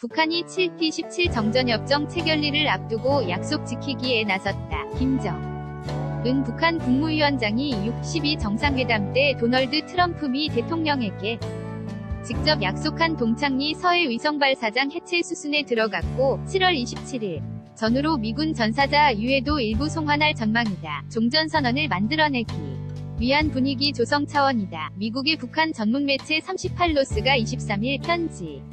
북한이 7T17 정전협정 체결리를 앞두고 약속 지키기에 나섰다. 김정은 북한 국무위원장이 62 정상회담 때 도널드 트럼프 미 대통령에게 직접 약속한 동창리 서해 위성발사장 해체 수순에 들어갔고 7월 27일 전후로 미군 전사자 유해도 일부 송환할 전망이다. 종전선언을 만들어내기 위한 분위기 조성 차원이다. 미국의 북한 전문 매체 38노스가 23일 편지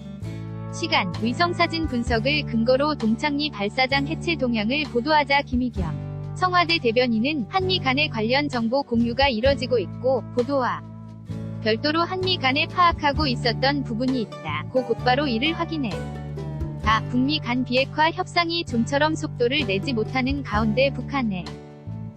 시간 위성사진 분석을 근거로 동창리 발사장 해체 동향을 보도하자 김의겸 청와대 대변인은 한미 간의 관련 정보 공유가 이뤄지고 있고 보도와 별도로 한미 간에 파악하고 있었던 부분이 있다. 고 곧바로 이를 확인해 북미 간 비핵화 협상이 좀처럼 속도를 내지 못하는 가운데 북한의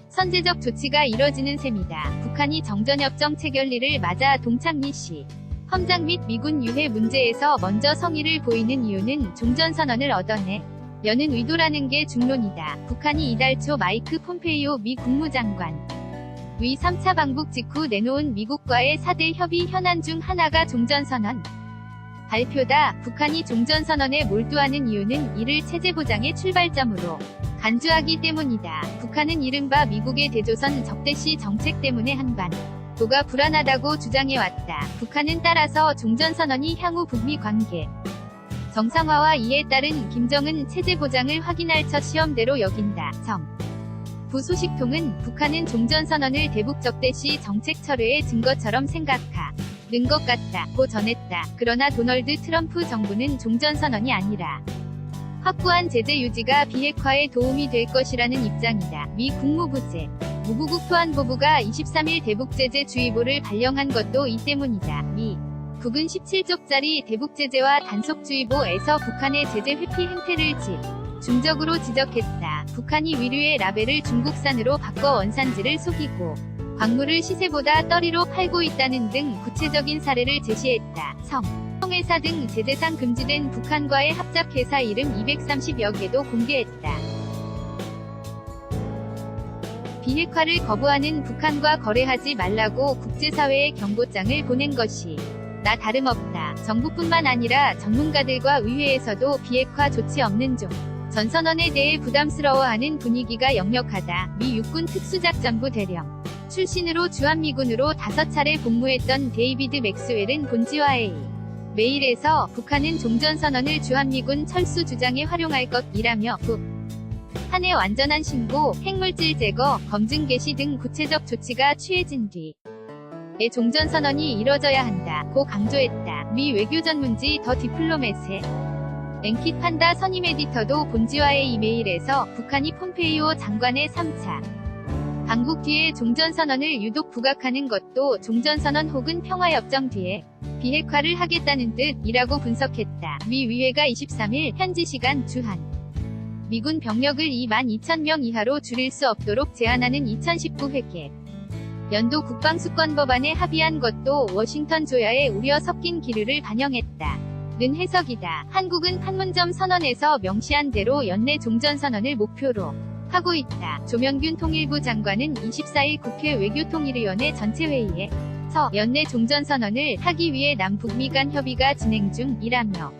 선제적 조치가 이뤄지는 셈이다. 북한이 정전협정 체결리를 맞아 동창리 시 험장 및 미군 유해 문제에서 먼저 성의를 보이는 이유는 종전선언을 얻어내 여는 의도라는 게 중론이다. 북한이 이달 초 마이크 폼페이오 미 국무장관 위 3차 방북 직후 내놓은 미국과의 4대 협의 현안 중 하나가 종전선언 발표다. 북한이 종전선언에 몰두하는 이유는 이를 체제보장의 출발점으로 간주하기 때문이다. 북한은 이른바 미국의 대조선 적대시 정책 때문에 한반도가 불안하다고 주장해왔다. 북한은 따라서 종전선언이 향후 북미 관계 정상화와 이에 따른 김정은 체제보장을 확인할 첫 시험대로 여긴다. 부 소식통은 북한은 종전선언을 대북 적대시 정책 철회의 증거처럼 생각하는 것 같다고 전했다. 그러나 도널드 트럼프 정부는 종전선언이 아니라 확고한 제재 유지가 비핵화에 도움이 될 것이라는 입장이다. 미 국무부 무부국 토안보부가 23일 대북제재주의보를 발령한 것도 이 때문이다. 미국은 17쪽짜리 대북제재와 단속주의보에서 북한의 제재 회피 행태를 중적으로 지적했다. 북한이 위류의 라벨을 중국산으로 바꿔 원산지를 속이고 광물을 시세보다 떨이로 팔고 있다는 등 구체적인 사례를 제시했다. 성회사 등 제재상 금지된 북한과의 합작회사 이름 230여 개도 공개했다. 비핵화를 거부하는 북한과 거래하지 말라고 국제사회에 경고장을 보낸 것이 나 다름없다. 정부뿐만 아니라 전문가들과 의회에서도 비핵화 조치 없는 전선언에 대해 부담스러워하는 분위기가 역력하다. 미 육군 특수작전부 대령 출신으로 주한미군으로 5차례 복무했던 데이비드 맥스웰은 본지와의 메일에서 북한은 종전선언을 주한미군 철수 주장에 활용할 것이라며 북한의 완전한 신고, 핵물질 제거, 검증 개시 등 구체적 조치가 취해진 뒤에 종전선언이 이뤄져야 한다고 강조했다. 미 외교전문지 더 디플로맷의 앵킷 판다 선임 에디터도 본지와의 이메일에서 북한이 폼페이오 장관의 3차 방북 뒤에 종전선언을 유독 부각하는 것도 종전선언 혹은 평화협정 뒤에 비핵화를 하겠다는 뜻이라고 분석했다. 미 의회가 23일 현지 시간 주한 미군 병력을 22,000명 이하로 줄일 수 없도록 제한하는 2019 회계 연도 국방수권법안에 합의한 것도 워싱턴 조야의 우려 섞인 기류를 반영했다. 는 해석이다. 한국은 판문점 선언에서 명시한 대로 연내 종전선언을 목표로 하고 있다. 조명균 통일부 장관은 24일 국회 외교통일위원회 전체회의에서 연내 종전선언을 하기 위해 남북미 간 협의가 진행 중이라며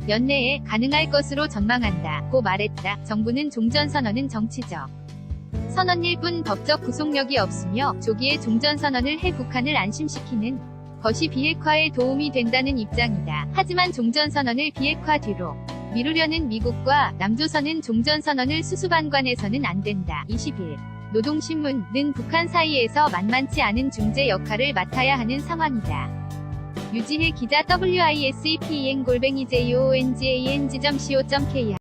연내에 가능할 것으로 전망한다고 말했다. 정부는 종전선언은 정치적 선언일 뿐 법적 구속력이 없으며 조기에 종전선언을 해 북한을 안심시키는 것이 비핵화에 도움이 된다는 입장이다. 하지만 종전선언을 비핵화 뒤로 미루려는 미국과 남조선은 종전선언을 수수방관해서는 안 된다. 20일 노동신문은 북한 사이에서 만만치 않은 중재 역할을 맡아야 하는 상황이다. 유지혜 기자 WISPEN-JOONGANG.co.kr